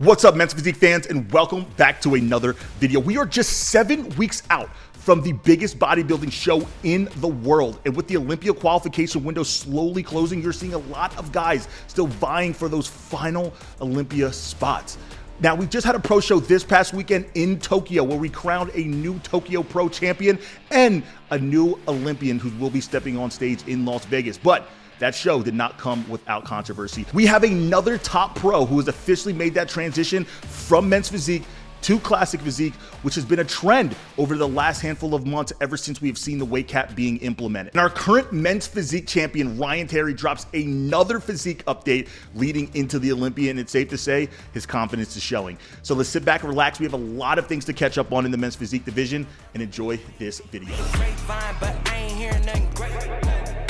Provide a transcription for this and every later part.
What's up, Men's Physique fans, and welcome back to another video. We are just 7 weeks out from the biggest bodybuilding show in the world. And with the Olympia qualification window slowly closing, you're seeing a lot of guys still vying for those final Olympia spots. Now, we just had a pro show this past weekend in Tokyo where we crowned a new Tokyo Pro champion and a new Olympian who will be stepping on stage in Las Vegas. But that show did not come without controversy. We have another top pro who has officially made that transition from Men's Physique to Classic Physique, which has been a trend over the last handful of months ever since we have seen the weight cap being implemented. And our current Men's Physique champion, Ryan Terry, drops another physique update leading into the Olympia, and it's safe to say his confidence is showing. So let's sit back and relax. We have a lot of things to catch up on in the Men's Physique division, and enjoy this video.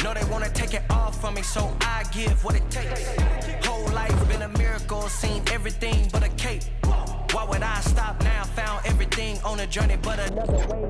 No, they wanna take it off from me, so I give what it takes. Whole life been a miracle, seen everything but a cape. Why would I stop now? Found everything on a journey, but another way.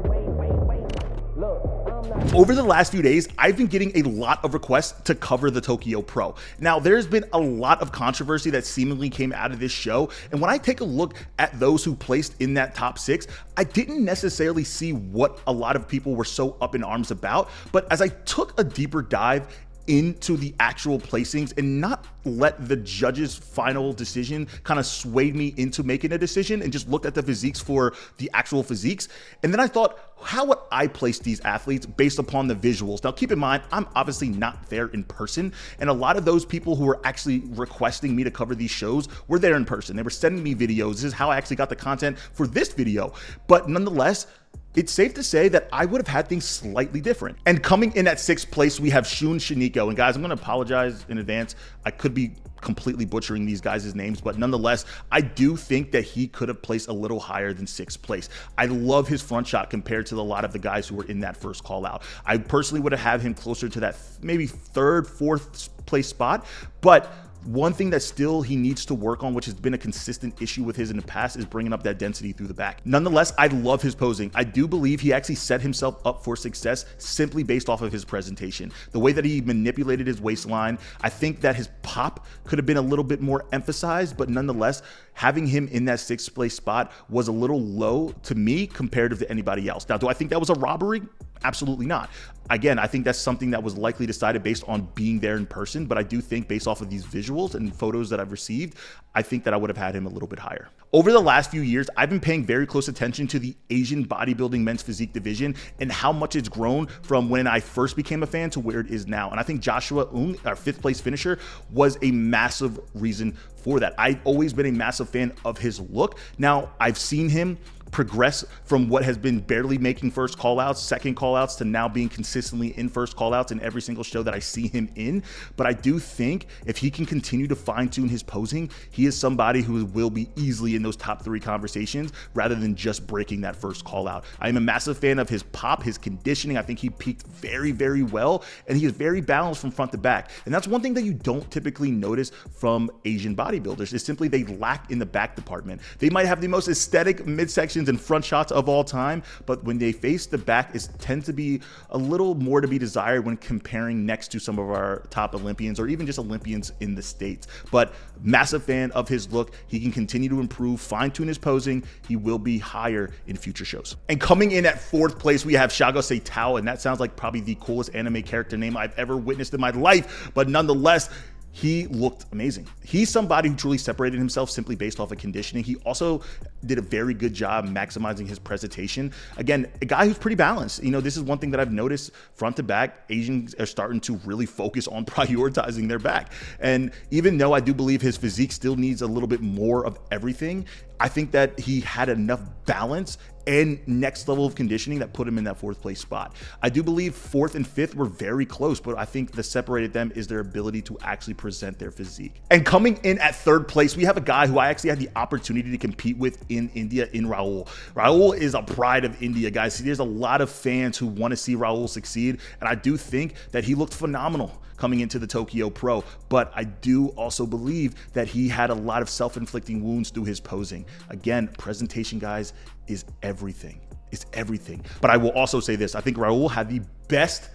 Look, over the last few days, I've been getting a lot of requests to cover the Tokyo Pro. Now, there's been a lot of controversy that seemingly came out of this show, and when I take a look at those who placed in that top 6, I didn't necessarily see what a lot of people were so up in arms about, but as I took a deeper dive into the actual placings and not let the judge's final decision kind of sway me into making a decision and just looked at the physiques for the actual physiques. And then I thought, how would I place these athletes based upon the visuals? Now, keep in mind, I'm obviously not there in person. And a lot of those people who were actually requesting me to cover these shows were there in person. They were sending me videos. This is how I actually got the content for this video. But nonetheless, it's safe to say that I would have had things slightly different. And coming in at 6th place, we have Shun Shiniko. And guys, I'm going to apologize in advance. I could be completely butchering these guys' names, but nonetheless, I do think that he could have placed a little higher than 6th place. I love his front shot compared to a lot of the guys who were in that first call out. I personally would have had him closer to that maybe 3rd, 4th place spot, but one thing that still he needs to work on, which has been a consistent issue with his in the past, is bringing up that density through the back. Nonetheless, I love his posing. I do believe he actually set himself up for success simply based off of his presentation. The way that he manipulated his waistline, I think that his pop could have been a little bit more emphasized, but nonetheless, having him in that 6th place spot was a little low to me comparative to anybody else. Now, do I think that was a robbery? Absolutely not. Again, I think that's something that was likely decided based on being there in person, but I do think based off of these visuals and photos that I've received, I think that I would have had him a little bit higher. Over the last few years, I've been paying very close attention to the Asian bodybuilding men's physique division and how much it's grown from when I first became a fan to where it is now. And I think Joshua Ung, our 5th place finisher, was a massive reason for that. I've always been a massive fan of his look. Now, I've seen him progress from what has been barely making first call outs, second call outs, to now being consistently in first call outs in every single show that I see him in. But I do think if he can continue to fine tune his posing, he is somebody who will be easily in those top 3 conversations rather than just breaking that first call out. I am a massive fan of his pop, his conditioning. I think he peaked very, very well, and he is very balanced from front to back. And that's one thing that you don't typically notice from Asian bodybuilders, is simply they lack in the back department. They might have the most aesthetic midsection and front shots of all time, but when they face the back, it tends to be a little more to be desired when comparing next to some of our top Olympians or even just Olympians in the States. But massive fan of his look. He can continue to improve, fine-tune his posing. He will be higher in future shows. And coming in at 4th place, we have Shago Seitao, and that sounds like probably the coolest anime character name I've ever witnessed in my life, but nonetheless, he looked amazing. He's somebody who truly separated himself simply based off of conditioning. He also did a very good job maximizing his presentation. Again, a guy who's pretty balanced. You know, this is one thing that I've noticed front to back. Asians are starting to really focus on prioritizing their back. And even though I do believe his physique still needs a little bit more of everything, I think that he had enough balance and next level of conditioning that put him in that 4th place spot. I do believe 4th and 5th were very close, but I think that separated them is their ability to actually present their physique. And coming in at 3rd place, we have a guy who I actually had the opportunity to compete with in India, in Rahul. Rahul is a pride of India, guys. See, there's a lot of fans who want to see Rahul succeed, and I do think that he looked phenomenal coming into the Tokyo Pro, but I do also believe that he had a lot of self-inflicting wounds through his posing. Again, presentation, guys, is everything. It's everything. But I will also say this, I think Rahul had the best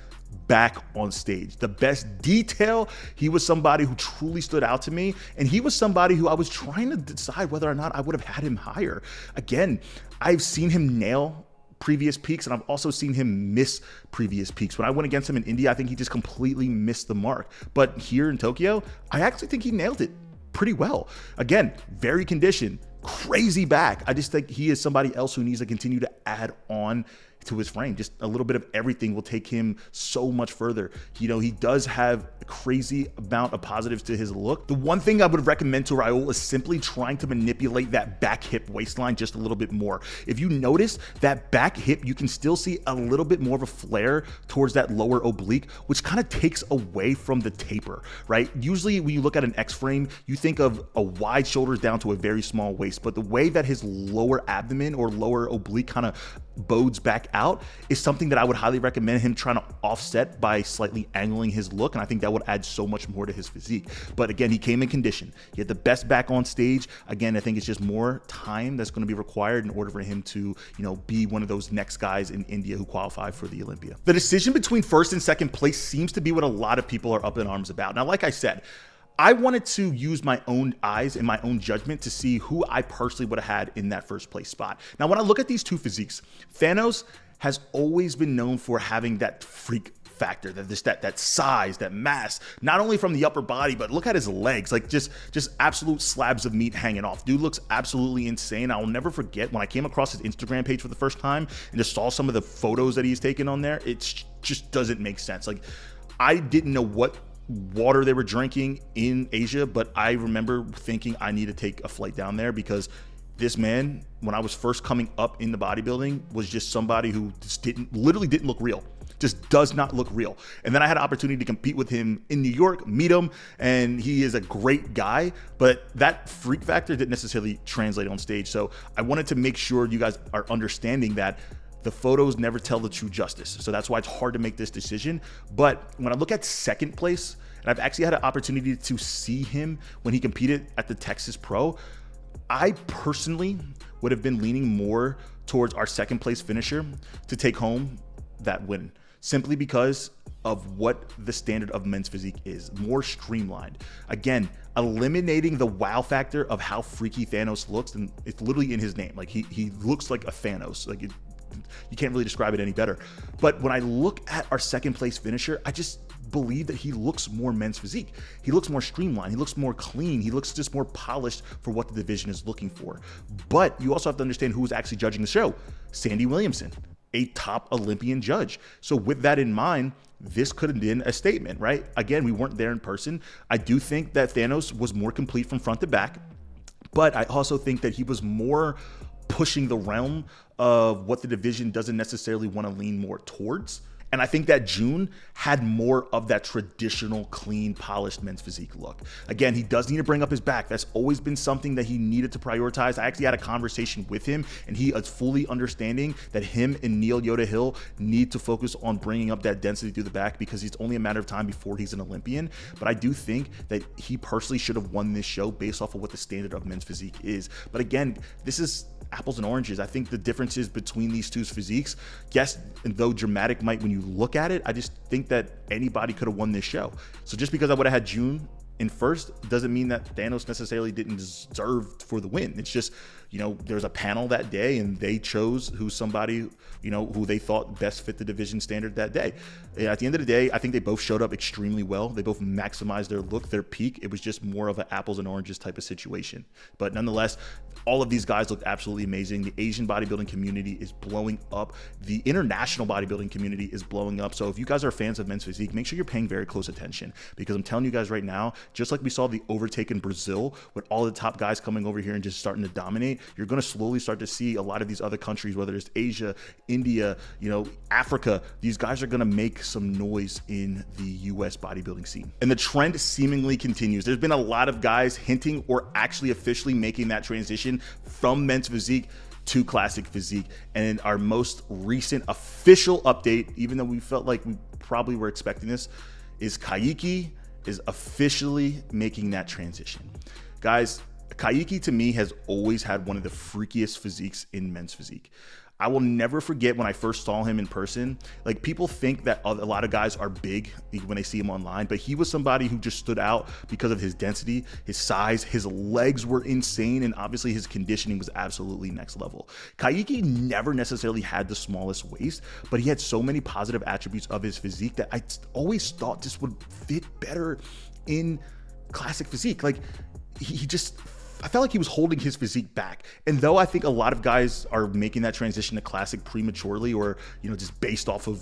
back on stage. The best detail, he was somebody who truly stood out to me, and he was somebody who I was trying to decide whether or not I would have had him higher. Again, I've seen him nail previous peaks, and I've also seen him miss previous peaks. When I went against him in India, I think he just completely missed the mark. But here in Tokyo, I actually think he nailed it pretty well. Again, very conditioned, crazy back. I just think he is somebody else who needs to continue to add on to his frame. Just a little bit of everything will take him so much further. You know, he does have a crazy amount of positives to his look. The one thing I would recommend to Raul is simply trying to manipulate that back hip waistline just a little bit more. If you notice that back hip, you can still see a little bit more of a flare towards that lower oblique, which kind of takes away from the taper, right? Usually when you look at an X frame, you think of a wide shoulders down to a very small waist, but the way that his lower abdomen or lower oblique kind of bodes back out is something that I would highly recommend him trying to offset by slightly angling his look, and I think that would add so much more to his physique. But again, he came in condition. He had the best back on stage. Again, I think it's just more time that's going to be required in order for him to, you know, be one of those next guys in India who qualify for the Olympia. The decision between first and second place seems to be what a lot of people are up in arms about. Now, like I said, I wanted to use my own eyes and my own judgment to see who I personally would have had in that first place spot. Now, when I look at these two physiques, Thanos has always been known for having that freak factor, that size, that mass, not only from the upper body, but look at his legs, like just absolute slabs of meat hanging off. Dude looks absolutely insane. I will never forget when I came across his Instagram page for the first time and just saw some of the photos that he's taken on there. It just doesn't make sense. Like, I didn't know what water they were drinking in Asia, but I remember thinking I need to take a flight down there because this man, when I was first coming up in the bodybuilding, was just somebody who just literally didn't look real. Just does not look real. And then I had an opportunity to compete with him in New York, meet him, and he is a great guy, but that freak factor didn't necessarily translate on stage. So I wanted to make sure you guys are understanding that the photos never tell the true justice. So that's why it's hard to make this decision. But when I look at second place, and I've actually had an opportunity to see him when he competed at the Texas Pro, I personally would have been leaning more towards our second place finisher to take home that win, simply because of what the standard of men's physique is, more streamlined. Again, eliminating the wow factor of how freaky Thanos looks, and it's literally in his name. Like he looks like a Thanos. Like you can't really describe it any better. But when I look at our second place finisher, I just believe that he looks more men's physique. He looks more streamlined. He looks more clean. He looks just more polished for what the division is looking for. But you also have to understand who is actually judging the show. Sandy Williamson, a top Olympian judge. So with that in mind, this could have been a statement, right? Again, we weren't there in person. I do think that Thanos was more complete from front to back, but I also think that he was more pushing the realm of what the division doesn't necessarily want to lean more towards. And I think that June had more of that traditional, clean, polished men's physique look. Again, he does need to bring up his back. That's always been something that he needed to prioritize. I actually had a conversation with him, and he is fully understanding that him and Neil Yoda Hill need to focus on bringing up that density through the back, because it's only a matter of time before he's an Olympian. But I do think that he personally should have won this show based off of what the standard of men's physique is. But again, this is apples and oranges. I think the differences between these two physiques, yes, and though dramatic might when you look at it, I just think that anybody could have won this show. So just because I would have had June in first doesn't mean that Thanos necessarily didn't deserve for the win. It's just, you know, there's a panel that day and they chose who they thought best fit the division standard that day. And at the end of the day, I think they both showed up extremely well. They both maximized their look, their peak. It was just more of an apples and oranges type of situation. But nonetheless, all of these guys looked absolutely amazing. The Asian bodybuilding community is blowing up. The international bodybuilding community is blowing up. So if you guys are fans of men's physique, make sure you're paying very close attention, because I'm telling you guys right now, just like we saw the overtake in Brazil with all the top guys coming over here and just starting to dominate, you're going to slowly start to see a lot of these other countries, whether it's Asia, India, Africa, these guys are going to make some noise in the US bodybuilding scene. And the trend seemingly continues. There's been a lot of guys hinting or actually officially making that transition from men's physique to classic physique. And in our most recent official update, even though we felt like we probably were expecting this, is Caike is officially making that transition. Guys, Caike to me has always had one of the freakiest physiques in men's physique. I will never forget when I first saw him in person. Like, people think that a lot of guys are big when they see him online, but he was somebody who just stood out because of his density, his size, his legs were insane, and obviously his conditioning was absolutely next level. Caike never necessarily had the smallest waist, but he had so many positive attributes of his physique that I always thought this would fit better in classic physique. Like, I felt like he was holding his physique back. And though I think a lot of guys are making that transition to classic prematurely, or, just based off of,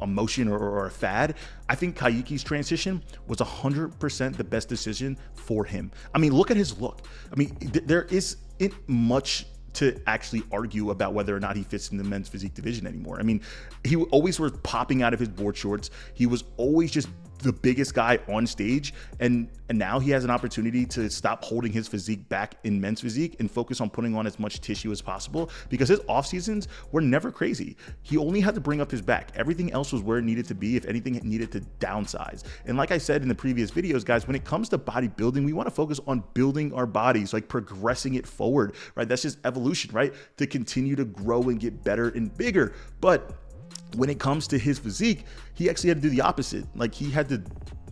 emotion or a fad, I think Caike's transition was 100% the best decision for him. I mean, look at his look. I mean, there isn't much to actually argue about whether or not he fits in the men's physique division anymore. I mean, he always was popping out of his board shorts. He was always just the biggest guy on stage, and now he has an opportunity to stop holding his physique back in men's physique and focus on putting on as much tissue as possible, because his off seasons were never crazy. He only had to bring up his back. Everything else was where it needed to be. If anything, it needed to downsize. And like I said in the previous videos, guys, when it comes to bodybuilding, we want to focus on building our bodies, like progressing it forward, right? That's just evolution, right? To continue to grow and get better and bigger. But when it comes to his physique, he actually had to do the opposite. Like, he had to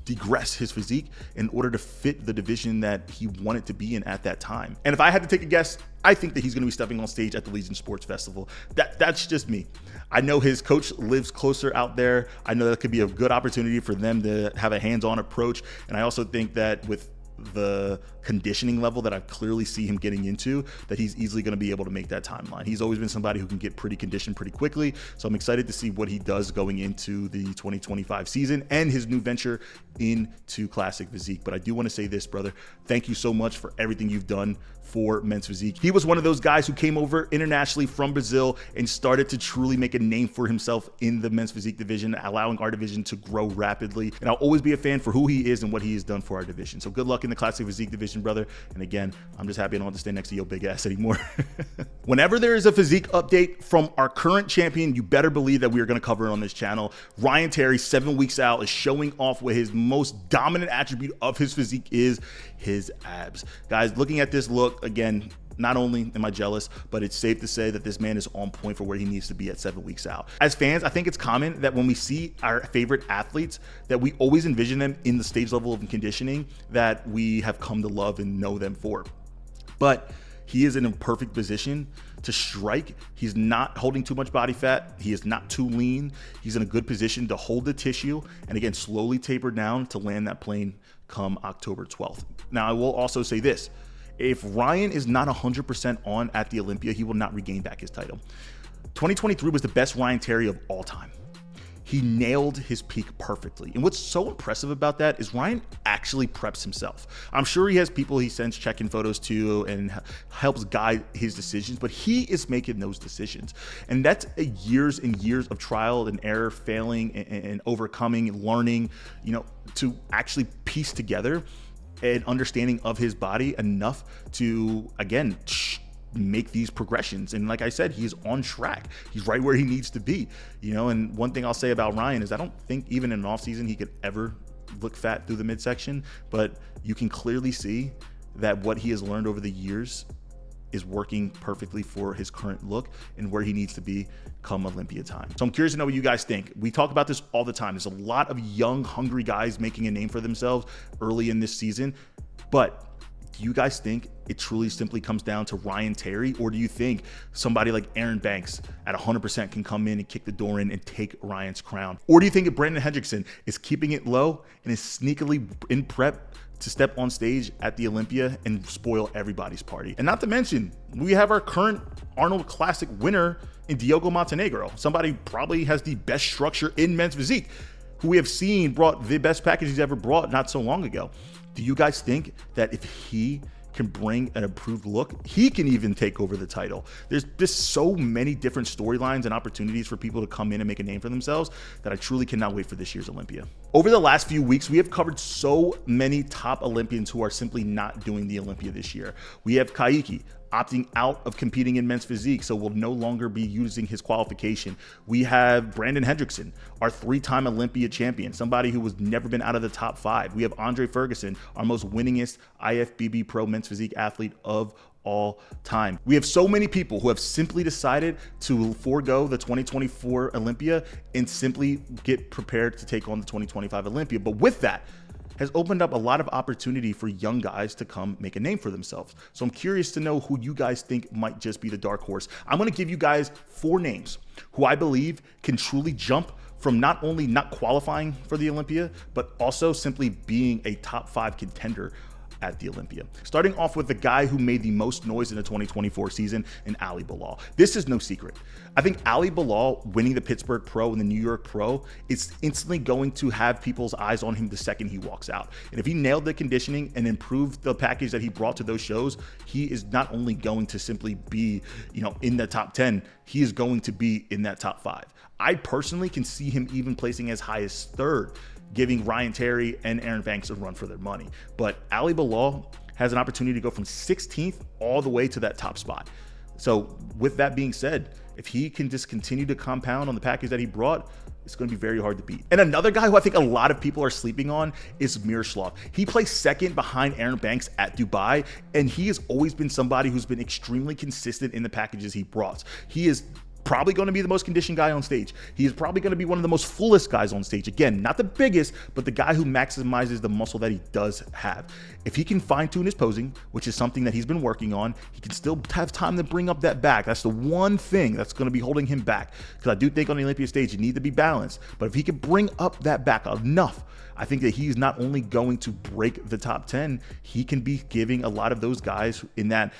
degress his physique in order to fit the division that he wanted to be in at that time. And if I had to take a guess, I think that he's going to be stepping on stage at the Legion Sports Festival. That's just me. I know his coach lives closer out there. I know that could be a good opportunity for them to have a hands-on approach. And I also think that with the conditioning level that I clearly see him getting into, that he's easily going to be able to make that timeline. He's always been somebody who can get pretty conditioned pretty quickly. So I'm excited to see what he does going into the 2025 season and his new venture into classic physique. But I do want to say this, brother, thank you so much for everything you've done for men's physique. He was one of those guys who came over internationally from Brazil and started to truly make a name for himself in the men's physique division, allowing our division to grow rapidly. And I'll always be a fan for who he is and what he has done for our division. So good luck in the classic physique division, brother. And again, I'm just happy I don't have to stay next to your big ass anymore. Whenever there is a physique update from our current champion, you better believe that we are going to cover it on this channel. Ryan Terry, 7 weeks out, is showing off what his most dominant attribute of his physique is: his abs. Guys, looking at this look, again, not only am I jealous, but it's safe to say that this man is on point for where he needs to be at 7 weeks out. As fans, I think it's common that when we see our favorite athletes, that we always envision them in the stage level of conditioning that we have come to love and know them for. But he is in a perfect position to strike. He's not holding too much body fat. He is not too lean. He's in a good position to hold the tissue and, again, slowly taper down to land that plane come October 12th. Now, I will also say this. If Ryan is not 100% on at the Olympia, he will not regain back his title. 2023 was the best Ryan Terry of all time. He nailed his peak perfectly. And what's so impressive about that is Ryan actually preps himself. I'm sure he has people he sends check-in photos to and helps guide his decisions, but he is making those decisions. And that's years and years of trial and error, failing and overcoming and learning, to actually piece together an understanding of his body enough to, again, make these progressions. And like I said, he's on track. He's right where he needs to be, and one thing I'll say about Ryan is I don't think even in an off season he could ever look fat through the midsection, but you can clearly see that what he has learned over the years is working perfectly for his current look and where he needs to be come Olympia time. So I'm curious to know what you guys think. We talk about this all the time. There's a lot of young, hungry guys making a name for themselves early in this season, but do you guys think it truly simply comes down to Ryan Terry, or do you think somebody like Aaron Banks at 100% can come in and kick the door in and take Ryan's crown? Or do you think that Brandon Hendrickson is keeping it low and is sneakily in prep to step on stage at the Olympia and spoil everybody's party? And not to mention, we have our current Arnold Classic winner in Diogo Montenegro, somebody probably has the best structure in men's physique, who we have seen brought the best package he's ever brought not so long ago. Do you guys think that if he can bring an improved look, he can even take over the title? There's just so many different storylines and opportunities for people to come in and make a name for themselves that I truly cannot wait for this year's Olympia. Over the last few weeks, we have covered so many top Olympians who are simply not doing the Olympia this year. We have Caike opting out of competing in men's physique, so will no longer be using his qualification. We have Brandon Hendrickson, our 3-time Olympia champion, somebody who has never been out of the top 5. We have Andre Ferguson, our most winningest IFBB Pro men's physique athlete of all time. We have so many people who have simply decided to forego the 2024 Olympia and simply get prepared to take on the 2025 Olympia. But with that, has opened up a lot of opportunity for young guys to come make a name for themselves. So I'm curious to know who you guys think might just be the dark horse. I'm gonna give you guys 4 names who I believe can truly jump from not only not qualifying for the Olympia, but also simply being a top 5 contender at the Olympia. Starting off with the guy who made the most noise in the 2024 season, in Ali Bilal. This is no secret. I think Ali Bilal winning the Pittsburgh Pro and the New York Pro is instantly going to have people's eyes on him the second he walks out. And if he nailed the conditioning and improved the package that he brought to those shows, he is not only going to simply be, in the top 10, he is going to be in that top 5. I personally can see him even placing as high as 3rd, giving Ryan Terry and Aaron Banks a run for their money. But Ali Bilal has an opportunity to go from 16th all the way to that top spot. So with that being said, if he can just continue to compound on the package that he brought, it's going to be very hard to beat. And another guy who I think a lot of people are sleeping on is Miroslav. He placed 2nd behind Aaron Banks at Dubai, and he has always been somebody who's been extremely consistent in the packages he brought. He is probably going to be the most conditioned guy on stage. He is probably going to be one of the most fullest guys on stage. Again, not the biggest, but the guy who maximizes the muscle that he does have. If he can fine tune his posing, which is something that he's been working on, he can still have time to bring up that back. That's the one thing that's going to be holding him back. Because I do think on the Olympia stage, you need to be balanced. But if he can bring up that back enough, I think that he's not only going to break the top 10, he can be giving a lot of those guys in that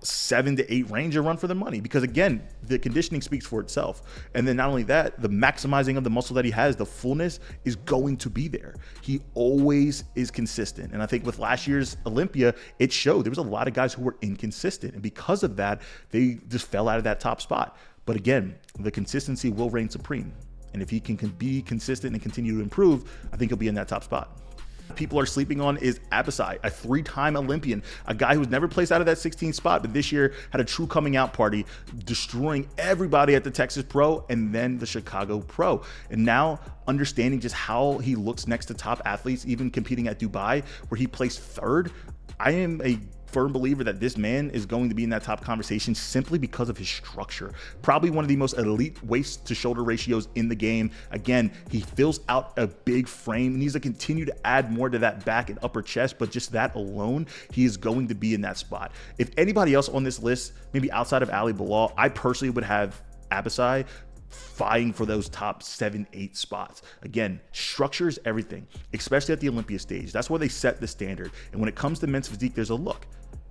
7 to 8 range a run for their money, because again, the conditioning speaks for itself. And then not only that, the maximizing of the muscle that he has, the fullness is going to be there. He always is consistent. And I think with last year's Olympia, it showed there was a lot of guys who were inconsistent. And because of that, they just fell out of that top spot. But again, the consistency will reign supreme. And if he can be consistent and continue to improve, I think he'll be in that top spot. People are sleeping on is Abasai, a 3-time Olympian, a guy who's never placed out of that 16th spot, but this year had a true coming out party, destroying everybody at the Texas Pro and then the Chicago Pro. And now understanding just how he looks next to top athletes, even competing at Dubai, where he placed 3rd, I am a firm believer that this man is going to be in that top conversation simply because of his structure. Probably one of the most elite waist to shoulder ratios in the game. Again, he fills out a big frame. He needs to continue to add more to that back and upper chest, but just that alone, he is going to be in that spot. If anybody else on this list, maybe outside of Ali Bilal, I personally would have Abasai vying for those top 7, 8 spots. Again, structure is everything, especially at the Olympia stage. That's where they set the standard. And when it comes to men's physique, there's a look.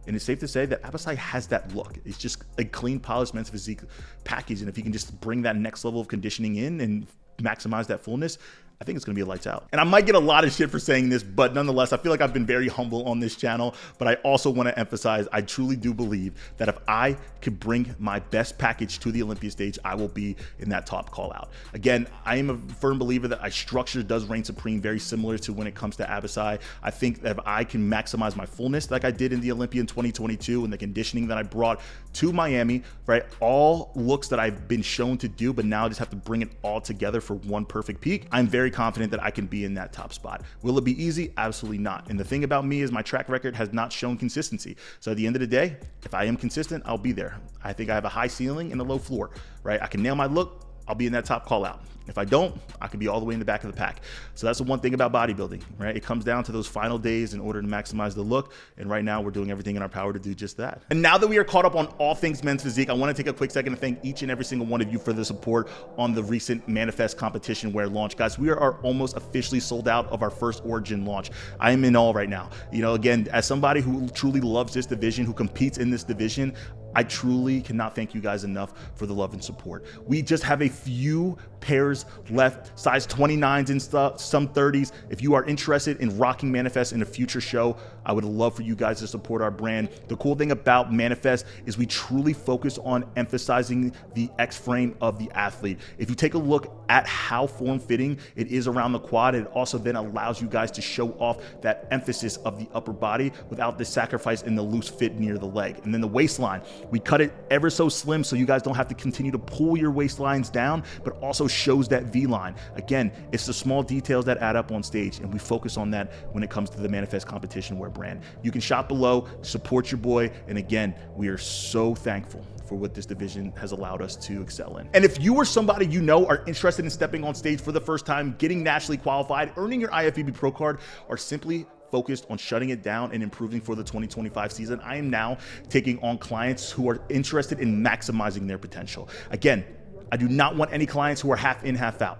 And it's safe to say that Abasai has that look. It's just a clean, polished men's physique package. And if he can just bring that next level of conditioning in and maximize that fullness, I think it's going to be a lights out. And I might get a lot of shit for saying this, but nonetheless, I feel like I've been very humble on this channel. But I also want to emphasize, I truly do believe that if I could bring my best package to the Olympia stage, I will be in that top call out. Again, I am a firm believer that structure does reign supreme, very similar to when it comes to Abasai. I think that if I can maximize my fullness like I did in the Olympia in 2022 and the conditioning that I brought to Miami, right? All looks that I've been shown to do, but now I just have to bring it all together for one perfect peak. I'm very confident that I can be in that top spot. Will it be easy? Absolutely not. And the thing about me is my track record has not shown consistency. So at the end of the day, if I am consistent, I'll be there. I think I have a high ceiling and a low floor, right? I can nail my look, I'll be in that top call out. If I don't, I could be all the way in the back of the pack. So that's the one thing about bodybuilding, right? It comes down to those final days in order to maximize the look. And right now we're doing everything in our power to do just that. And now that we are caught up on all things men's physique, I want to take a quick second to thank each and every single one of you for the support on the recent Manifest competition wear launch. Guys, we are almost officially sold out of our first Origin launch. I am in awe right now. Again, as somebody who truly loves this division, who competes in this division, I truly cannot thank you guys enough for the love and support. We just have a few pairs left, size 29s and some 30s. If you are interested in rocking Manifest in a future show, I would love for you guys to support our brand. The cool thing about Manifest is we truly focus on emphasizing the X frame of the athlete. If you take a look at how form-fitting it is around the quad, it also then allows you guys to show off that emphasis of the upper body without the sacrifice in the loose fit near the leg. And then the waistline, we cut it ever so slim so you guys don't have to continue to pull your waistlines down, but also shows that V-line. Again, it's the small details that add up on stage, and we focus on that when it comes to the Manifest competition wear brand. You can shop below, support your boy, and again, we are so thankful for what this division has allowed us to excel in. And if you or somebody you know are interested in stepping on stage for the first time, getting nationally qualified, earning your IFBB Pro card, or simply focused on shutting it down and improving for the 2025 season, I am now taking on clients who are interested in maximizing their potential. Again, I do not want any clients who are half in, half out.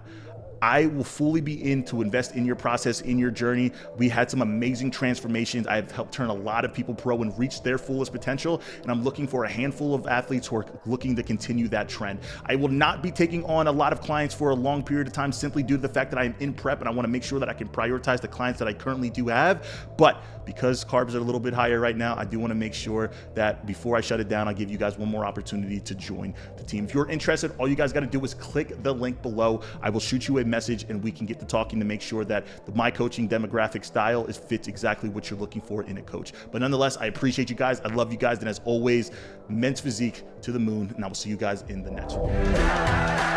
I will fully be in to invest in your process, in your journey. We had some amazing transformations. I've helped turn a lot of people pro and reach their fullest potential, and I'm looking for a handful of athletes who are looking to continue that trend. I will not be taking on a lot of clients for a long period of time simply due to the fact that I am in prep and I want to make sure that I can prioritize the clients that I currently do have. But because carbs are a little bit higher right now, I do want to make sure that before I shut it down, I give you guys one more opportunity to join the team. If you're interested, all you guys got to do is click the link below. I will shoot you a message and we can get to talking to make sure that my coaching demographic style fits exactly what you're looking for in a coach. But nonetheless, I appreciate you guys. I love you guys. And as always, men's physique to the moon. And I will see you guys in the next one.